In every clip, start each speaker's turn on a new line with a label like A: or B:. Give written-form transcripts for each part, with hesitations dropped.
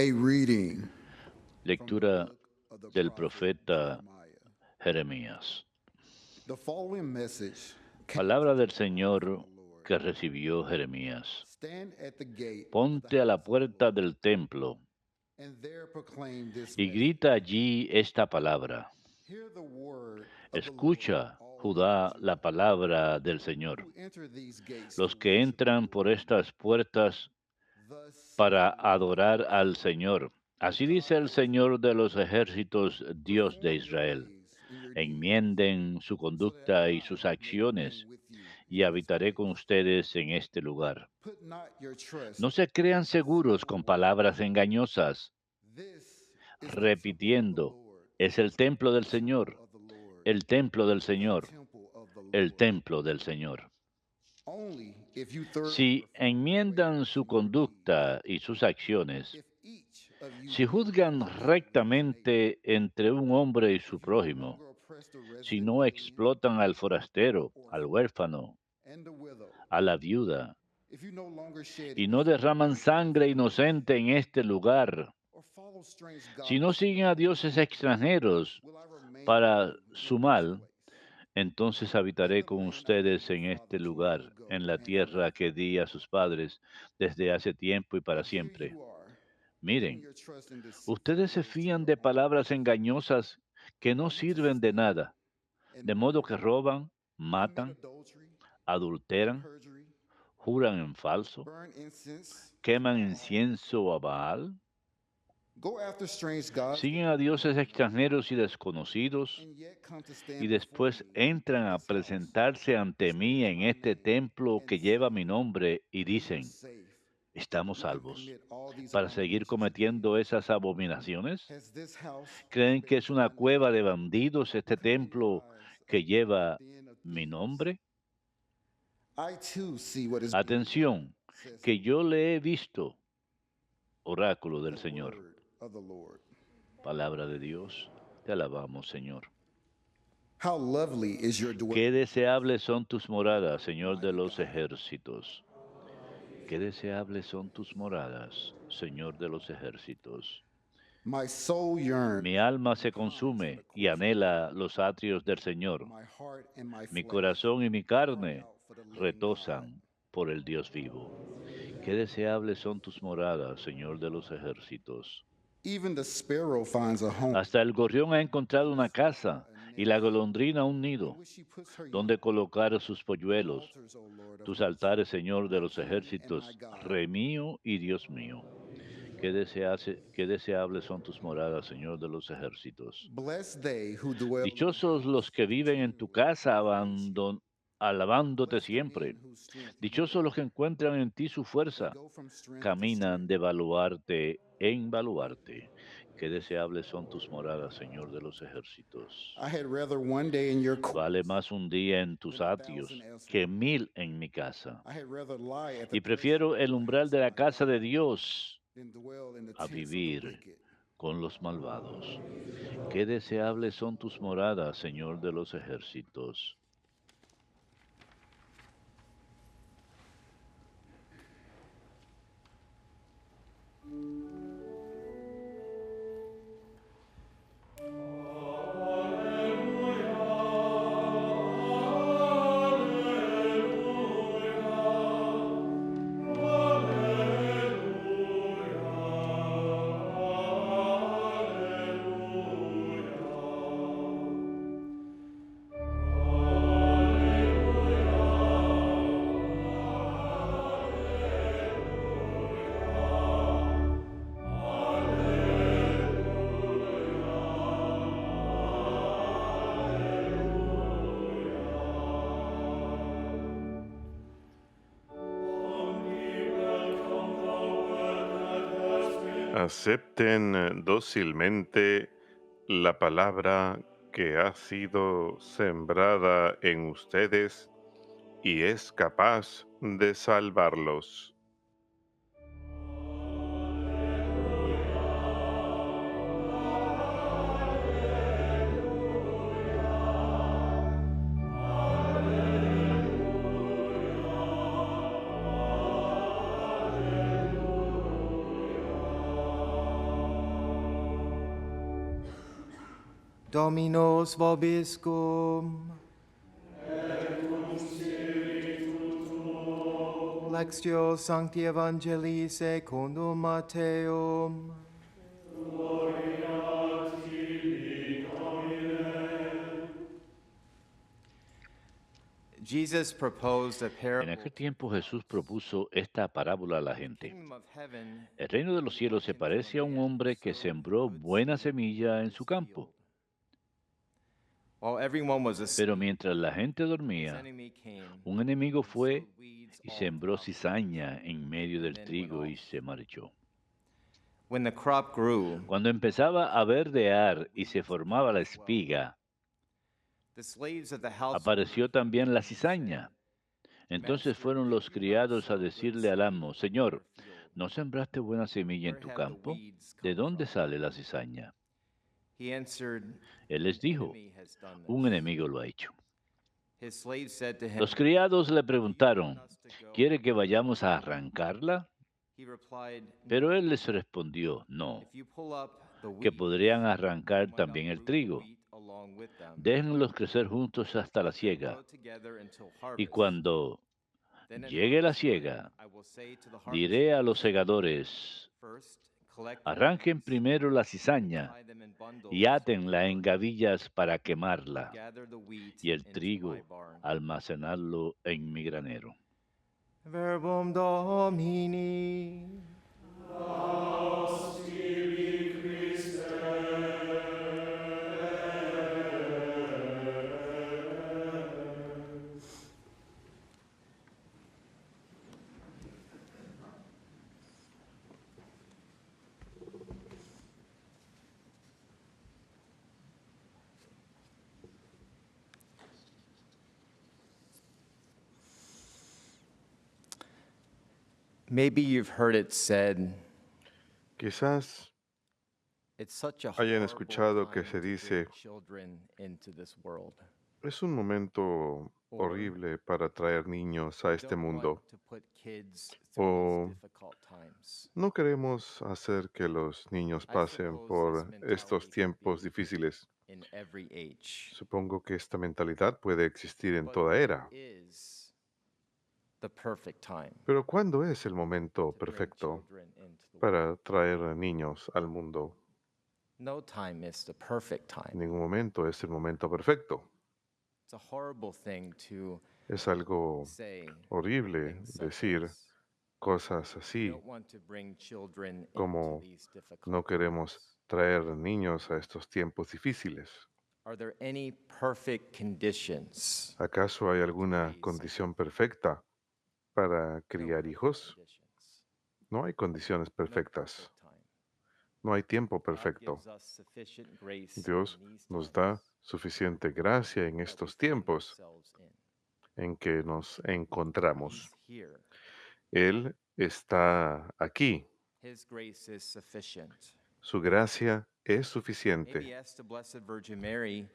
A: A reading from the
B: Lectura
A: book of the
B: del
A: prophet
B: profeta
A: Jeremiah.
B: Jeremías.
A: The following message came to
B: Palabra del
A: Jeremiah from
B: Señor
A: the Lord.
B: que recibió Jeremías.
A: Stand at the gate of the
B: Ponte a la
A: house of the
B: puerta
A: Lord,
B: del templo
A: and there proclaim this
B: y grita
A: message.
B: allí esta palabra.
A: Hear the word of the Lord,
B: Escucha,
A: all you
B: Judá, la
A: Judah,
B: palabra del Señor.
A: who enter these gates to
B: Los que
A: worship the
B: entran por
A: Lord.
B: estas puertas
A: Thus says
B: para
A: the Lord of
B: adorar al
A: hosts,
B: Señor.
A: the
B: Así dice
A: God
B: el
A: of Israel.
B: Señor de los ejércitos, Dios de
A: Reform your
B: Israel.
A: ways and your deeds,
B: Enmienden su
A: so that
B: conducta y
A: I
B: sus
A: may remain
B: acciones,
A: with you
B: y
A: in this
B: habitaré con
A: place.
B: ustedes en este lugar.
A: Put not your
B: No
A: trust
B: se crean
A: in
B: seguros
A: small
B: con
A: words.
B: palabras engañosas,
A: This is the temple of the
B: repitiendo,
A: Lord,
B: es el templo
A: the
B: del
A: temple
B: Señor,
A: of the Lord,
B: el templo del
A: the
B: Señor,
A: temple of the
B: el
A: Lord.
B: templo del Señor.
A: Only if you thoroughly
B: Si
A: reform your
B: enmiendan
A: ways
B: su
A: and your deeds,
B: conducta y sus acciones,
A: if each of you
B: si
A: yield
B: juzgan
A: justice to his neighbor,
B: rectamente entre un hombre y su
A: if you no
B: prójimo,
A: longer oppress the
B: si
A: resident
B: no
A: alien,
B: explotan al
A: the
B: forastero, al
A: orphan,
B: huérfano,
A: and the widow,
B: a la viuda,
A: if you no longer shed
B: y no
A: innocent
B: derraman
A: blood in this
B: sangre
A: place,
B: inocente en este lugar,
A: or follow strange
B: si no
A: gods in your
B: siguen a
A: own
B: dioses
A: land,
B: extranjeros
A: will I remain with
B: para
A: you
B: su
A: in this
B: mal,
A: place,
B: entonces
A: in
B: habitaré
A: the
B: con
A: land I gave
B: ustedes
A: your
B: en este
A: fathers long
B: lugar,
A: ago
B: en la
A: and
B: tierra que
A: forever.
B: di a sus padres desde hace tiempo y para
A: But here
B: siempre.
A: you are, putting
B: Miren,
A: your trust in deceitful
B: ustedes se
A: words to
B: fían
A: your
B: de
A: own
B: palabras
A: destruction.
B: engañosas que no
A: Are you to
B: sirven de
A: steal
B: nada,
A: and
B: de modo
A: murder,
B: que roban,
A: commit
B: matan,
A: adultery, commit
B: adulteran,
A: perjury,
B: juran en falso,
A: burn incense to
B: queman
A: Baal,
B: incienso a Baal,
A: go after strange gods that
B: siguen a
A: you do
B: dioses
A: not know,
B: extranjeros y desconocidos,
A: and yet come to
B: y
A: stand before
B: después
A: me
B: entran
A: in
B: a
A: this house,
B: presentarse ante
A: which
B: mí
A: bears
B: en
A: my
B: este
A: name,
B: templo
A: and
B: que lleva
A: say,
B: mi nombre y
A: we are
B: dicen,
A: safe.
B: estamos
A: We can
B: salvos,
A: commit all these
B: para seguir
A: abominations again.
B: cometiendo esas abominaciones.
A: Has this house, which
B: ¿Creen que es
A: bears
B: una
A: my
B: cueva
A: name,
B: de bandidos este
A: become in your
B: templo
A: eyes
B: que
A: a
B: lleva
A: den of
B: mi
A: thieves?
B: nombre?
A: I too see what is being done,
B: Atención,
A: says the
B: que yo
A: Lord,
B: le he visto, oráculo
A: the
B: del Señor.
A: word of the Lord.
B: Palabra de Dios, te alabamos, Señor.
A: How lovely is your
B: Qué
A: dwelling place,
B: deseables son tus
A: O
B: moradas,
A: Lord,
B: Señor de
A: mighty
B: los
A: God.
B: ejércitos. Qué deseables son tus moradas, Señor de los ejércitos.
A: My soul yearns
B: Mi alma
A: and
B: se
A: pines for the
B: consume y
A: courts of the
B: anhela
A: Lord.
B: los atrios del Señor.
A: My heart and my
B: Mi
A: flesh
B: corazón y mi
A: cry
B: carne
A: out for the living God.
B: retosan por el Dios vivo. Qué deseables son tus moradas, Señor de los ejércitos.
A: Even the sparrow finds a home,
B: Hasta el gorrión ha encontrado
A: and the
B: una
A: swallow
B: casa
A: a
B: y la
A: nest,
B: golondrina un
A: in
B: nido
A: which she puts her
B: donde
A: young.
B: colocar sus
A: Your
B: polluelos.
A: altars, O Lord of
B: Tus
A: hosts,
B: altares, Señor de
A: my
B: los
A: King and my
B: ejércitos,
A: God.
B: Rey mío y Dios mío. Qué deseables son tus moradas, Señor de los ejércitos.
A: Bless they who dwell in the
B: Dichosos los
A: house
B: que
A: of
B: viven en tu
A: continual
B: casa
A: praise.
B: alabándote
A: Bless the
B: siempre.
A: men whose strength you
B: Dichosos los
A: uphold.
B: que encuentran en ti su
A: They
B: fuerza,
A: go from strength to
B: caminan
A: strength.
B: de baluarte en baluarte. Qué deseables son tus moradas, Señor de los ejércitos.
A: I had rather one day in your
B: Vale
A: courts
B: más un día en tus
A: than 1,000
B: atrios que
A: elsewhere.
B: 1000 en mi casa.
A: I had rather lie at the
B: Y prefiero
A: threshold of
B: el
A: the
B: umbral
A: house
B: de
A: of
B: la
A: my
B: casa de
A: God
B: Dios
A: than dwell in the
B: a
A: tents of the
B: vivir
A: wicked.
B: con los malvados. Qué deseables son tus moradas, Señor de los ejércitos.
C: Acepten dócilmente la palabra que ha sido sembrada en ustedes y es capaz de salvarlos.
D: Dominos vobiscum. Lectio Sancti Evangelii secundum Mateum. Jesus proposed a
B: En
D: parable.
B: aquel tiempo Jesús propuso esta parábola a la
D: The
B: gente.
D: kingdom of heaven
B: El reino de los cielos se parece a un hombre que sembró buena semilla en su campo.
D: while everyone was
B: Pero
D: asleep,
B: mientras la gente
D: his
B: dormía,
D: enemy came
B: un enemigo
D: and
B: fue
D: sowed weeds
B: y
D: all
B: sembró
D: across the
B: cizaña
D: field,
B: en medio
D: and
B: del
D: then went
B: trigo y
D: off.
B: se marchó.
D: When the crop grew,
B: Cuando empezaba a verdear y se formaba la espiga,
D: the slaves of the household
B: apareció
D: came to
B: también
D: him
B: la
D: and said,
B: cizaña. Entonces
D: Master,
B: fueron
D: did
B: los
D: you not
B: criados a
D: sow good
B: decirle al
D: seed
B: amo,
D: in
B: Señor,
D: your field?
B: ¿no sembraste buena semilla en
D: Where
B: tu
D: have the
B: campo?
D: weeds
B: ¿De
D: come
B: dónde
D: from?
B: sale la cizaña?
D: He answered,
B: Él les
D: An
B: dijo,
D: enemy has done
B: un
D: this.
B: enemigo lo ha hecho.
D: His slaves said to
B: Los
D: him,
B: criados le
D: Do you want
B: preguntaron,
D: us to go
B: ¿quiere que
D: and pull
B: vayamos a
D: it down?
B: arrancarla?
D: He replied,
B: Pero
D: No.
B: él les respondió, no,
D: If you pull up the
B: que
D: weeds,
B: podrían
D: you
B: arrancar
D: might
B: también el
D: uproot the
B: trigo.
D: wheat along with them.
B: Déjenlos crecer juntos hasta la
D: Let them
B: siega.
D: grow together until
B: Y
D: harvest.
B: cuando
D: Then at
B: llegue la
D: harvest time,
B: siega,
D: I will say to the
B: diré a los
D: harvesters,
B: segadores,
D: First, collect the
B: arranquen
D: weeds
B: primero la
D: and
B: cizaña
D: tie them in bundles
B: y átenla
D: for
B: en
D: burning,
B: gavillas para
D: but
B: quemarla,
D: gather the wheat
B: y el
D: into my
B: trigo
D: barn.
B: almacenarlo en mi granero.
D: Verbum Domini. Maybe you've heard it said,
C: Quizás
D: it's such a
C: hayan
D: horrible
C: escuchado que
D: time
C: se
D: to
C: dice,
D: bring children into this world.
C: es un momento
D: Or
C: horrible para traer niños a
D: we
C: este
D: don't want
C: mundo.
D: to put kids through
C: O
D: these difficult times.
C: no queremos hacer que los niños
D: I
C: pasen
D: suppose
C: por
D: this
C: estos
D: mentality
C: tiempos
D: could be
C: difíciles.
D: in every age.
C: Supongo que esta mentalidad puede existir en
D: But
C: toda
D: when
C: era.
D: is the perfect time
C: Pero ¿cuándo es el momento
D: to bring
C: perfecto
D: children into the world?
C: para traer a niños al mundo?
D: No time is the perfect
C: En
D: time.
C: ningún momento es el momento perfecto.
D: It's a horrible thing to
C: Es algo
D: say
C: horrible
D: things such
C: decir
D: as,
C: cosas
D: we
C: así
D: don't want to bring children into
C: como
D: these difficult
C: no queremos
D: times.
C: traer niños a estos tiempos difíciles.
D: Are there any perfect conditions?
C: ¿Acaso hay alguna
D: raise
C: condición perfecta para
D: No
C: criar
D: perfect
C: hijos?
D: conditions.
C: No hay condiciones
D: No
C: perfectas.
D: perfect time.
C: No hay tiempo
D: God
C: perfecto.
D: gives us sufficient grace
C: Dios
D: in these
C: nos
D: times
C: da suficiente gracia en
D: that we
C: estos
D: find
C: tiempos
D: ourselves in.
C: en que nos
D: He's
C: encontramos.
D: here.
C: Él está aquí.
D: His grace is sufficient.
C: Su gracia es suficiente.
D: Maybe ask the Blessed Virgin Mary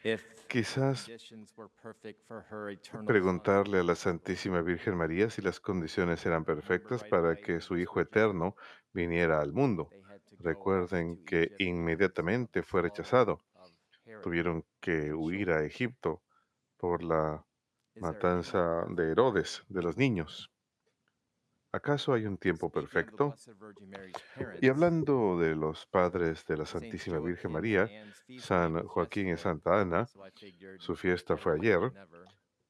D: if
C: Quizás
D: conditions were perfect for her eternal son.
C: preguntarle a la Santísima Virgen María si las condiciones eran perfectas para que su Hijo eterno viniera al mundo.
D: They had to go off
C: Recuerden
D: to
C: que
D: Egypt because of
C: inmediatamente
D: the
C: fue
D: slaughter
C: rechazado.
D: of Herod
C: Tuvieron que
D: and
C: huir a
D: children.
C: Egipto por la
D: Is there any
C: matanza de Herodes de los niños. ¿Acaso hay un tiempo
D: Speaking of the
C: perfecto?
D: Blessed Virgin Mary's parents,
C: Y hablando de los padres de la
D: Saints
C: Santísima Virgen
D: Joachim and
C: María,
D: Anne's feast day
C: San
D: was
C: Joaquín y
D: yesterday,
C: Santa Ana,
D: so I figured
C: su fiesta
D: better
C: fue
D: late
C: ayer,
D: than never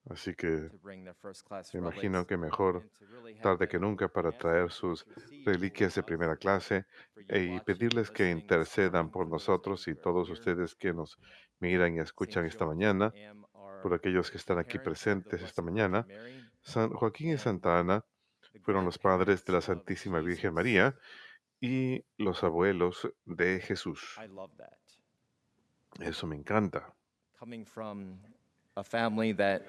C: así que
D: to bring their first class
C: me
D: relics
C: imagino que mejor
D: and to really have
C: tarde que
D: them
C: nunca para
D: ask
C: traer
D: them to
C: sus
D: intercede
C: reliquias de
D: for
C: primera
D: us,
C: clase
D: for you
C: y
D: watching and
C: pedirles que
D: listening this
C: intercedan
D: morning,
C: por
D: for those of
C: nosotros
D: you
C: y
D: who are
C: todos
D: here.
C: ustedes que nos miran y
D: Saint
C: escuchan esta
D: Joachim
C: mañana,
D: and Anne
C: por
D: are
C: aquellos que están aquí
D: parents of the
C: presentes esta
D: Blessed
C: mañana.
D: Virgin Mary
C: San Joaquín y
D: and
C: Santa Ana
D: the
C: fueron los padres de
D: grandparents
C: la
D: of
C: Santísima Virgen
D: Jesus.
C: María y los abuelos de Jesús.
D: I love that.
C: Eso me encanta.
D: Coming from a family that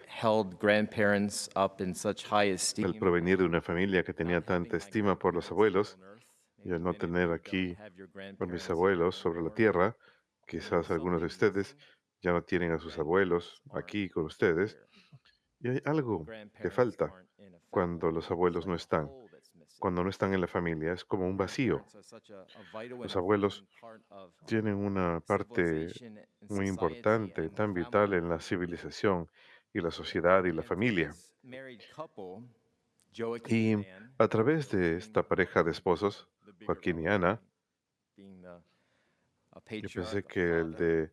D: held grandparents up in such high
C: El
D: esteem,
C: provenir de una familia que tenía
D: not having
C: tanta
D: my
C: estima por los
D: grandparents
C: abuelos
D: here on earth,
C: y
D: maybe
C: al no
D: many of
C: tener
D: you
C: aquí
D: don't have your
C: a mis
D: grandparents
C: abuelos
D: here
C: sobre la
D: anymore.
C: tierra,
D: There
C: quizás
D: was
C: algunos de
D: something
C: ustedes
D: missing.
C: ya no tienen a sus abuelos
D: Grandparents aren't
C: aquí con ustedes,
D: here.
C: y hay algo que
D: Grandparents
C: falta
D: aren't in a
C: cuando
D: family.
C: los
D: It's
C: abuelos
D: like
C: no
D: a
C: están.
D: hole that's missing.
C: cuando no están en la familia, es como un vacío. Los abuelos tienen una parte muy importante, tan vital en la civilización y la sociedad y la familia. Y a través de esta pareja de esposos, Joaquín y Ana, yo pensé que el de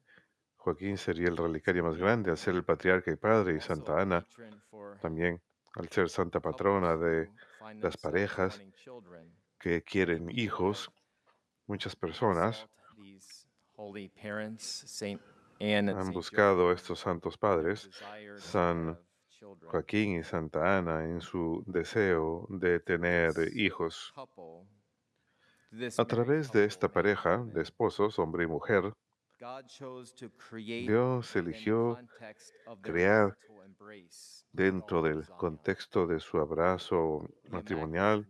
C: Joaquín sería el relicario más grande al ser el patriarca y padre, y Santa Ana también al ser santa patrona de las parejas que quieren hijos. Muchas personas han buscado a estos santos padres, San Joaquín y Santa Ana, en su deseo de tener hijos. A través de esta pareja de esposos, hombre y mujer, Dios eligió crear dentro del contexto de su abrazo matrimonial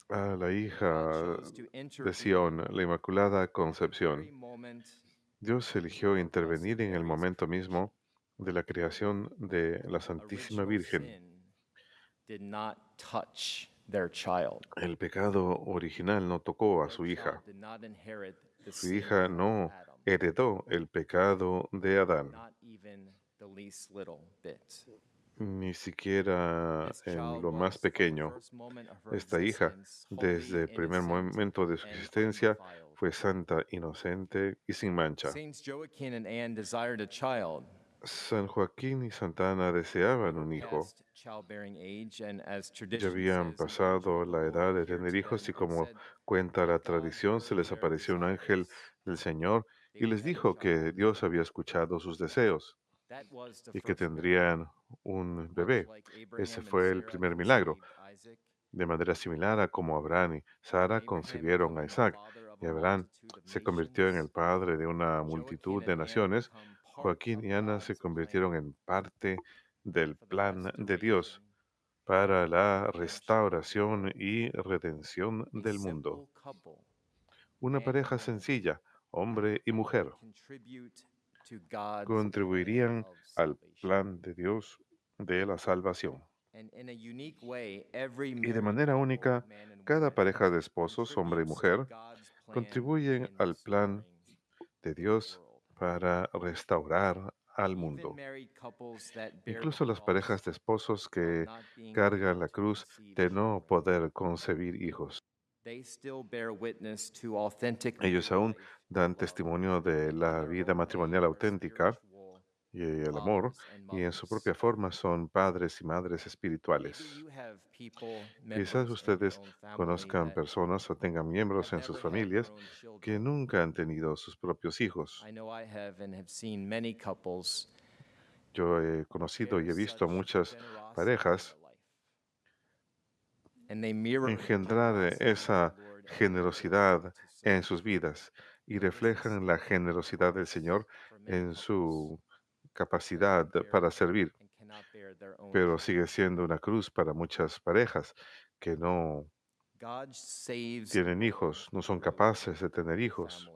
C: a la hija de Sión, la Inmaculada Concepción. Dios eligió intervenir en el momento mismo de la creación de la Santísima Virgen. El pecado original no tocó a su hija. Su hija no heredó el pecado de Adán, ni siquiera en lo más pequeño. Esta hija, desde el primer momento de su existencia, fue santa, inocente y sin mancha. San Joaquín y Santa Ana deseaban un hijo. Ya habían pasado la edad de tener hijos y como cuenta la tradición, se les apareció un ángel del Señor y les dijo que Dios había escuchado sus deseos y que tendrían un bebé. Ese fue el primer milagro. De manera similar a como Abraham y Sara concibieron a Isaac, y Abraham se convirtió en el padre de una multitud de naciones, Joaquín y Ana se convirtieron en parte del plan de Dios para la restauración y redención del mundo. Una pareja sencilla, hombre y mujer, contribuirían al plan de Dios de la salvación. Y de manera única, cada pareja de esposos, hombre y mujer, contribuyen al plan de Dios para restaurar al mundo. Incluso las parejas de esposos que cargan la cruz de no poder concebir hijos. Ellos aún dan testimonio de la vida matrimonial auténtica y el amor, y en su propia forma son padres y madres espirituales. Quizás ustedes conozcan personas o tengan miembros en sus familias que nunca han tenido sus propios hijos. Yo he conocido y he visto a muchas parejas engendrar esa generosidad en sus vidas y reflejan la generosidad del Señor en su capacidad para servir, pero sigue siendo una cruz para muchas parejas que no tienen hijos, no son capaces de tener hijos.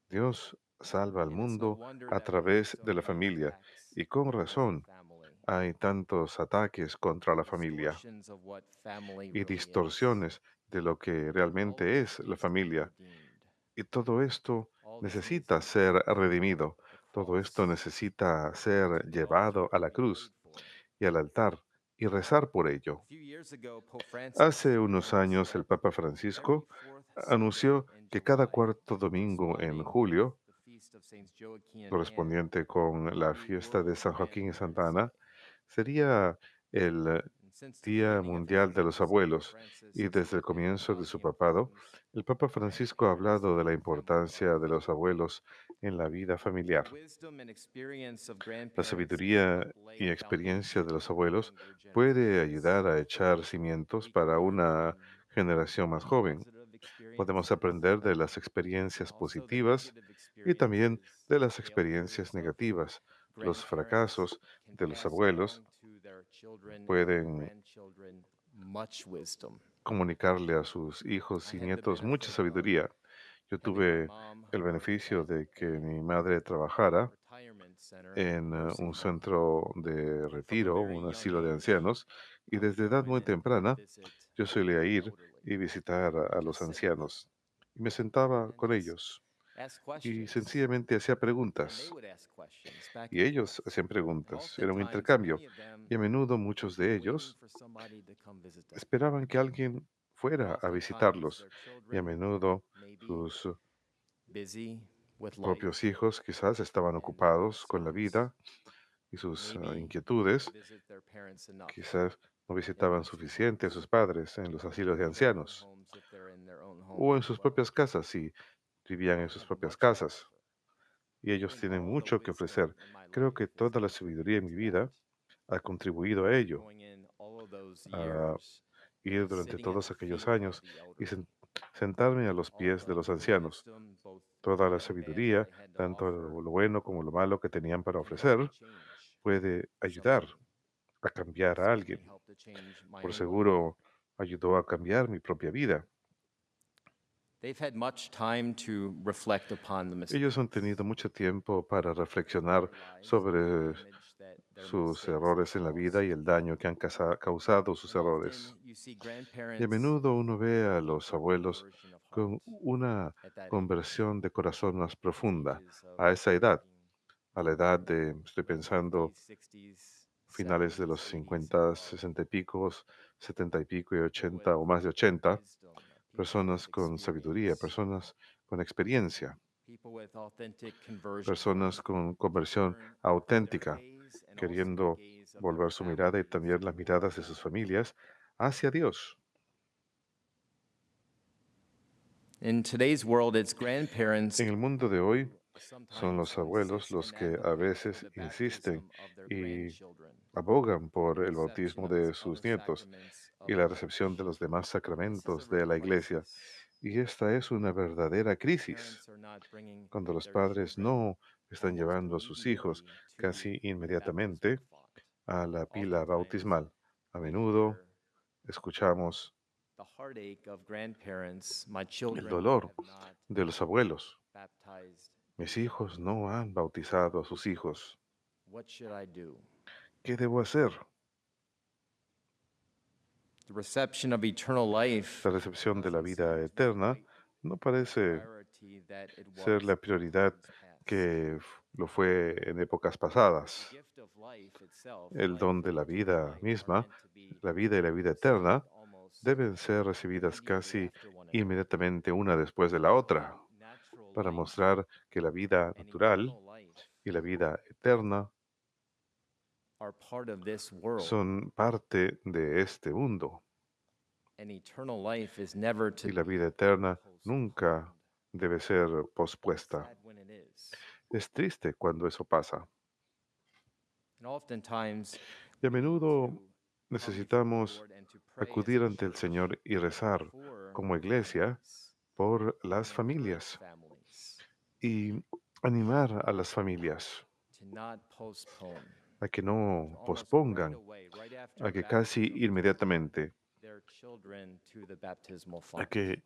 C: Dios salva al mundo a través de la familia y con razón hay tantos ataques contra la familia y distorsiones de lo que realmente es la familia. Y todo esto necesita ser redimido, todo esto necesita ser llevado a la cruz y al altar y rezar por ello. Hace unos años el Papa Francisco anunció que cada cuarto domingo en julio, correspondiente con la fiesta de San Joaquín y Santa Ana, sería el Día Mundial de los Abuelos, y desde el comienzo de su papado, el Papa Francisco ha hablado de la importancia de los abuelos en la vida familiar. La sabiduría y experiencia de los abuelos puede ayudar a echar cimientos para una generación más joven. Podemos aprender de las experiencias positivas y también de las experiencias negativas. Los fracasos de los abuelos pueden comunicarle a sus hijos y nietos mucha sabiduría. Yo tuve el beneficio de que mi madre trabajara en un centro de retiro, un asilo de ancianos, y desde edad muy temprana yo solía ir y visitar a los ancianos y me sentaba con ellos y sencillamente hacía preguntas y ellos hacían preguntas. Era un intercambio y a menudo muchos de ellos esperaban que alguien fuera a visitarlos y a menudo sus propios hijos quizás estaban ocupados con la vida y sus inquietudes. Quizás no visitaban suficiente a sus padres en los asilos de ancianos o en sus propias casas si vivían en sus propias casas. Y ellos tienen mucho que ofrecer. Creo que toda la sabiduría en mi vida ha contribuido a ello, a ir durante todos aquellos años y sentarme a los pies de los ancianos. Toda la sabiduría, tanto lo bueno como lo malo que tenían para ofrecer, puede ayudar a cambiar a alguien. Por seguro, ayudó a cambiar mi propia vida. Ellos han tenido mucho tiempo para reflexionar sobre sus errores en la vida y el daño que han causado sus errores. Y a menudo uno ve a los abuelos con una conversión de corazón más profunda a esa edad, a la edad de, estoy pensando, finales de los 50, 60 y pico, 70 y pico y 80 o más de 80, personas con sabiduría, personas con experiencia, personas con conversión auténtica, queriendo volver su mirada y también las miradas de sus familias hacia Dios.
D: In today's world, it's
C: En
D: grandparents
C: el mundo de hoy son
D: sometimes
C: los
D: who
C: abuelos
D: insist
C: los
D: and
C: que a
D: advocate for
C: veces
D: the
C: insisten
D: baptism of their
C: y
D: grandchildren,
C: abogan por
D: the
C: el
D: reception
C: bautismo
D: of
C: de sus
D: other
C: nietos
D: sacraments
C: y
D: of
C: la
D: the
C: recepción de
D: church.
C: los demás
D: This is a
C: sacramentos
D: real
C: de la iglesia.
D: crisis.
C: Y esta es una verdadera crisis,
D: Parents are not bringing
C: cuando los
D: their
C: padres
D: children
C: no están
D: almost
C: llevando a sus hijos
D: immediately to
C: casi
D: the baptismal
C: inmediatamente
D: font.
C: a la pila
D: Oftentimes,
C: bautismal. A
D: we
C: menudo
D: hear
C: escuchamos
D: the heartache of grandparents. My
C: el
D: children
C: dolor
D: have not
C: de los abuelos.
D: baptized
C: Mis
D: their
C: hijos
D: children.
C: no han bautizado a sus hijos.
D: What should I do?
C: ¿Qué debo hacer?
D: The reception of eternal life
C: La recepción de la
D: doesn't
C: vida
D: seem to be
C: eterna
D: quite
C: no
D: the
C: parece
D: priority that it
C: ser
D: was
C: la
D: in
C: prioridad
D: times past.
C: que lo fue en épocas
D: The
C: pasadas.
D: gift of life itself,
C: El
D: life
C: don de
D: and
C: la
D: eternal
C: vida
D: life, are
C: misma,
D: meant to be
C: la vida y la vida
D: received
C: eterna,
D: almost
C: deben ser recibidas
D: immediately
C: casi
D: after one another.
C: inmediatamente una después de la otra,
D: Natural
C: para
D: life
C: mostrar que la vida
D: and
C: natural
D: eternal life
C: y la vida eterna
D: are part of this world.
C: son parte de este mundo.
D: And eternal life is never to
C: Y la
D: be
C: vida eterna
D: postponed.
C: nunca debe ser
D: It's
C: pospuesta.
D: sad when it is.
C: Es triste cuando eso pasa.
D: And oftentimes
C: Y a
D: we need
C: menudo
D: to come before the
C: necesitamos
D: Lord and to pray as
C: acudir
D: a
C: ante el
D: church
C: Señor y rezar
D: for
C: como iglesia
D: families
C: por
D: and
C: las
D: encourage
C: familias
D: families
C: y animar a las familias
D: to not postpone,
C: a que
D: to
C: no
D: almost right
C: pospongan,
D: away, right after
C: a que casi
D: baptism,
C: inmediatamente,
D: their children to the baptismal
C: a
D: font,
C: que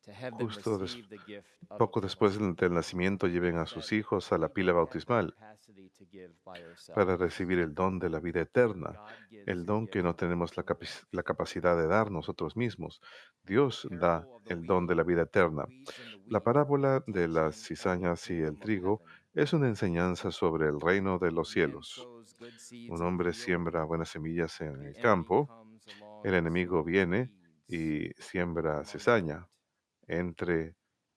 D: to have them
C: justo
D: receive the gift of
C: poco
D: eternal
C: después
D: life.
C: del nacimiento lleven a
D: That
C: sus hijos a la
D: we
C: pila
D: don't have the
C: bautismal
D: capacity to give by
C: para
D: ourselves.
C: recibir el don de la vida eterna,
D: God gives
C: el
D: the
C: don que
D: gift
C: no
D: of
C: tenemos la,
D: eternal life.
C: la capacidad de dar nosotros mismos. Dios
D: The
C: da
D: parable of the
C: el don de la vida eterna.
D: weeds and the
C: La
D: wheat
C: parábola
D: is a
C: de las
D: teaching of the
C: cizañas y el
D: kingdom of
C: trigo
D: heaven.
C: es una enseñanza sobre el reino de los
D: A man
C: cielos.
D: sows good seeds
C: Un
D: in the
C: hombre
D: field,
C: siembra buenas semillas en
D: the
C: el
D: enemy
C: campo,
D: comes along
C: el
D: and
C: enemigo
D: sows
C: viene
D: weeds
C: y siembra
D: among the
C: cizaña
D: wheat.
C: entre,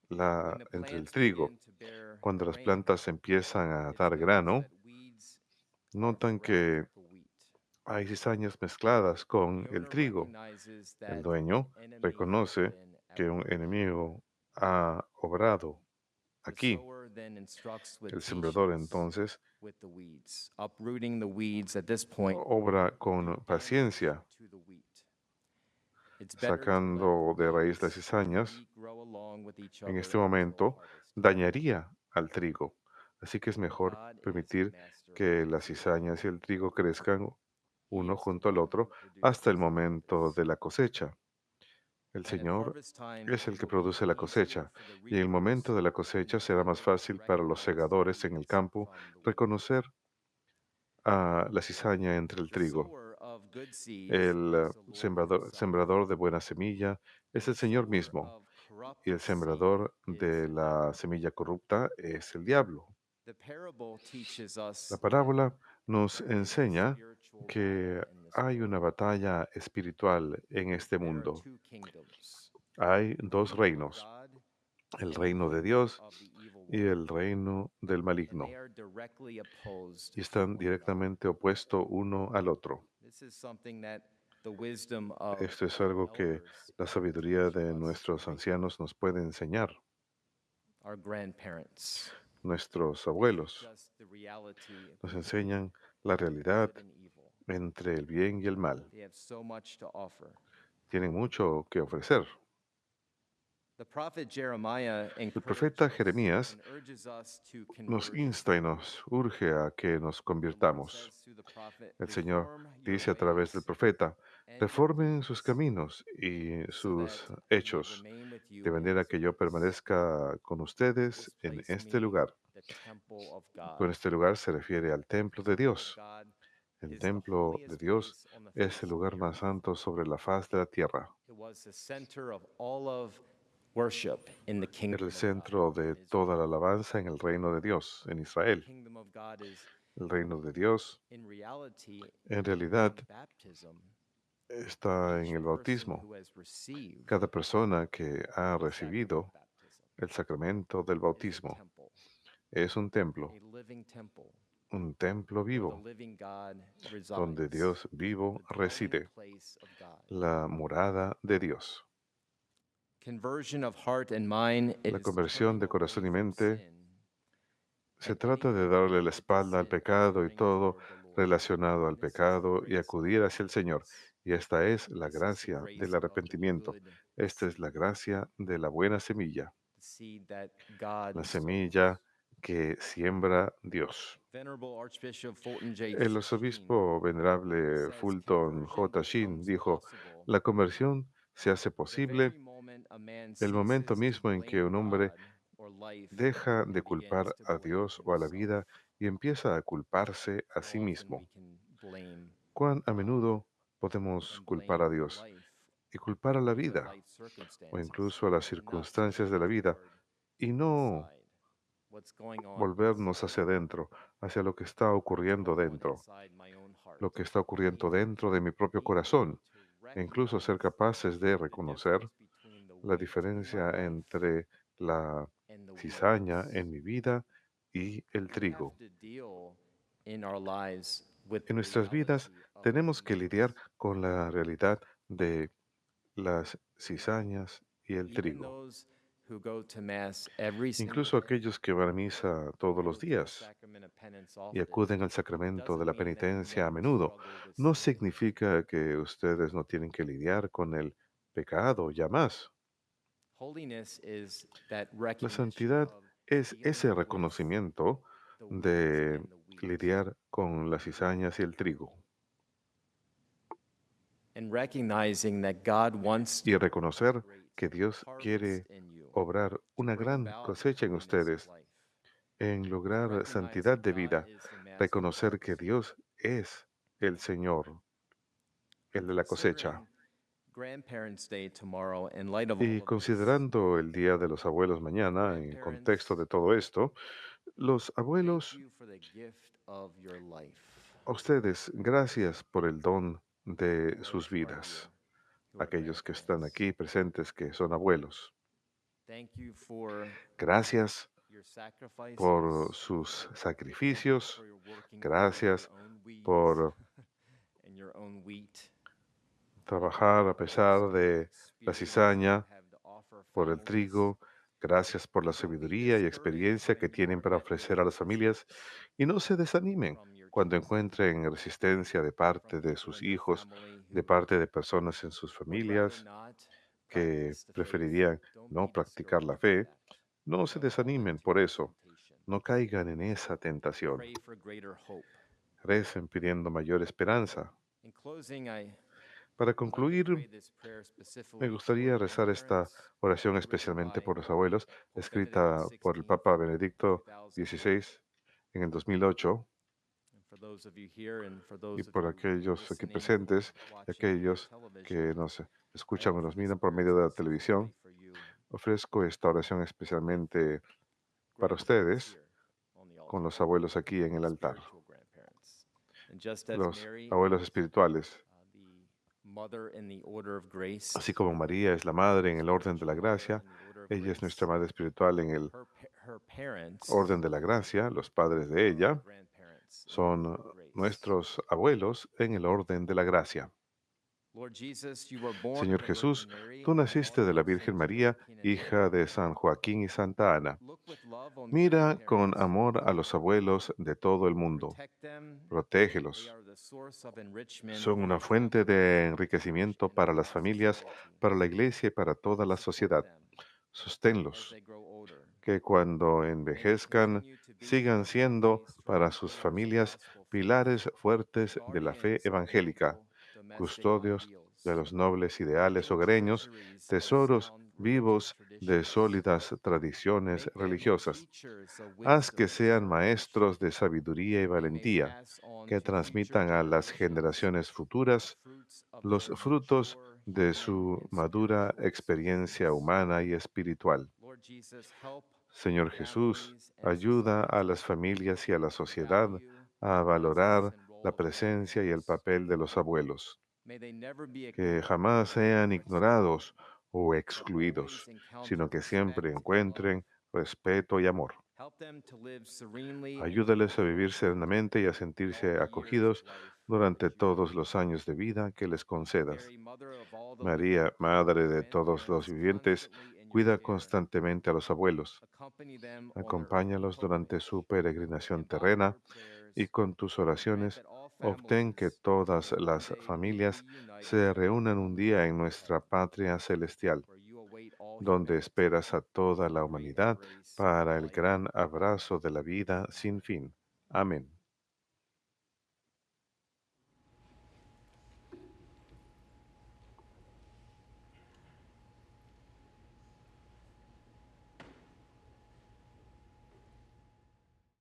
D: When the
C: entre el
D: plants
C: trigo.
D: begin to bear
C: Cuando las
D: grain,
C: plantas empiezan a
D: it's
C: dar
D: noticed
C: grano,
D: that weeds are
C: notan
D: bred
C: que
D: with the wheat.
C: hay cizañas mezcladas con
D: The
C: el
D: owner
C: trigo.
D: recognizes
C: El
D: that
C: dueño
D: an enemy has
C: reconoce
D: been at
C: que un
D: work.
C: enemigo ha obrado
D: The
C: aquí.
D: sower then instructs with
C: El sembrador
D: patience
C: entonces
D: with the weeds, uprooting the weeds at this point
C: obra
D: would do
C: con
D: damage
C: paciencia,
D: to the wheat. It's better to let the
C: sacando de raíz las
D: weeds and the
C: cizañas.
D: wheat grow along with each
C: En
D: other
C: este
D: until
C: momento
D: harvest time.
C: dañaría al trigo. Así que es mejor
D: God is
C: permitir
D: master
C: que
D: of the
C: las
D: seed.
C: cizañas y el trigo crezcan
D: He
C: uno
D: is the
C: junto al
D: one
C: otro
D: who
C: hasta el
D: produces the
C: momento
D: harvest.
C: de la cosecha. El
D: And at
C: Señor
D: harvest time,
C: es el
D: it
C: que
D: will be
C: produce la
D: easier
C: cosecha,
D: for the
C: y en el
D: reapers
C: momento de la
D: in
C: cosecha
D: the
C: será más
D: field to
C: fácil para los
D: recognize the
C: segadores en el
D: weeds
C: campo
D: from the wheat.
C: reconocer a la cizaña entre el
D: The
C: trigo.
D: sower of
C: El sembrador de buena semilla es el Señor mismo, y el sembrador de la semilla corrupta es el diablo. La parábola nos enseña que hay una batalla espiritual en este mundo. Hay dos reinos, el reino de Dios y el reino del maligno, y están directamente opuestos uno al otro. Esto es algo que la sabiduría de nuestros ancianos nos puede enseñar. Nuestros abuelos nos enseñan la realidad entre el bien y el mal. Tienen mucho que ofrecer. El profeta Jeremías nos insta y nos urge a que nos convirtamos. El Señor dice a través del profeta: reformen sus caminos y sus hechos, de manera que yo permanezca con ustedes en este lugar. Con este lugar se refiere al templo de Dios. El templo de Dios es el lugar más santo sobre la faz de la tierra. Era el centro de toda la alabanza en el reino de Dios, en Israel. El reino de Dios, en realidad, está en el bautismo. Cada persona que ha recibido el sacramento del bautismo es un templo vivo, donde Dios vivo reside, la morada de Dios. La conversión de corazón y mente se trata de darle la espalda al pecado y todo relacionado al pecado y acudir hacia el Señor. Y esta es la gracia del arrepentimiento. Esta es la gracia de la buena semilla, la semilla que siembra Dios. El arzobispo venerable Fulton J. Sheen dijo: la conversión se hace posible el momento mismo en que un hombre deja de culpar a Dios o a la vida y empieza a culparse a sí mismo. ¿Cuán a menudo podemos culpar a Dios y culpar a la vida o incluso a las circunstancias de la vida y no volvernos hacia adentro, hacia lo que está ocurriendo dentro, lo que está ocurriendo dentro de mi propio corazón, e incluso ser capaces de reconocer la diferencia entre la cizaña en mi vida y el trigo? En nuestras vidas tenemos que lidiar con la realidad de las cizañas y el trigo. Incluso aquellos que van a misa todos los días y acuden al sacramento de la penitencia a menudo, no significa que ustedes no tienen que lidiar con el pecado ya más. La santidad es ese reconocimiento de lidiar con las cizañas y el trigo y reconocer que Dios quiere obrar una gran cosecha en ustedes, en lograr santidad de vida, reconocer que Dios es el Señor, el de la cosecha. Y considerando el Día de los Abuelos mañana, en el contexto de todo esto, los abuelos, a ustedes, gracias por el don de sus vidas, aquellos que están aquí presentes que son abuelos. Gracias por sus sacrificios, gracias por trabajar a pesar de la cizaña, por el trigo. Gracias por la sabiduría y experiencia que tienen para ofrecer a las familias, y no se desanimen cuando encuentren resistencia de parte de sus hijos, de parte de personas en sus familias que preferirían no practicar la fe. No se desanimen por eso. No caigan en esa tentación. Recen pidiendo mayor esperanza. Para concluir, me gustaría rezar esta oración especialmente por los abuelos, escrita por el Papa Benedicto XVI en el 2008, y por aquellos aquí presentes y aquellos que nos escuchan o nos miran por medio de la televisión. Ofrezco esta oración especialmente para ustedes, con los abuelos aquí en el altar, los abuelos espirituales. Así como María es la madre en el orden de la gracia, ella es nuestra madre espiritual en el orden de la gracia, los padres de ella son nuestros abuelos en el orden de la gracia. Señor Jesús, tú naciste de la Virgen María, hija de San Joaquín y Santa Ana. Mira con amor a los abuelos de todo el mundo. Protégelos. Son una fuente de enriquecimiento para las familias, para la iglesia y para toda la sociedad. Sosténlos, que cuando envejezcan sigan siendo para sus familias pilares fuertes de la fe evangélica, custodios de los nobles ideales hogareños, tesoros vivos de sólidas tradiciones religiosas. Haz que sean maestros de sabiduría y valentía, que transmitan a las generaciones futuras los frutos de su madura experiencia humana y espiritual. Señor Jesús, ayuda a las familias y a la sociedad a valorar la presencia y el papel de los abuelos, que jamás sean ignorados o excluidos, sino que siempre encuentren respeto y amor. Ayúdales a vivir serenamente y a sentirse acogidos durante todos los años de vida que les concedas. María, Madre de todos los vivientes, cuida constantemente a los abuelos. Acompáñalos durante su peregrinación terrena y con tus oraciones obtén que todas las familias se reúnan un día en nuestra patria celestial, donde esperas a toda la humanidad para el gran abrazo de la vida sin fin. Amén.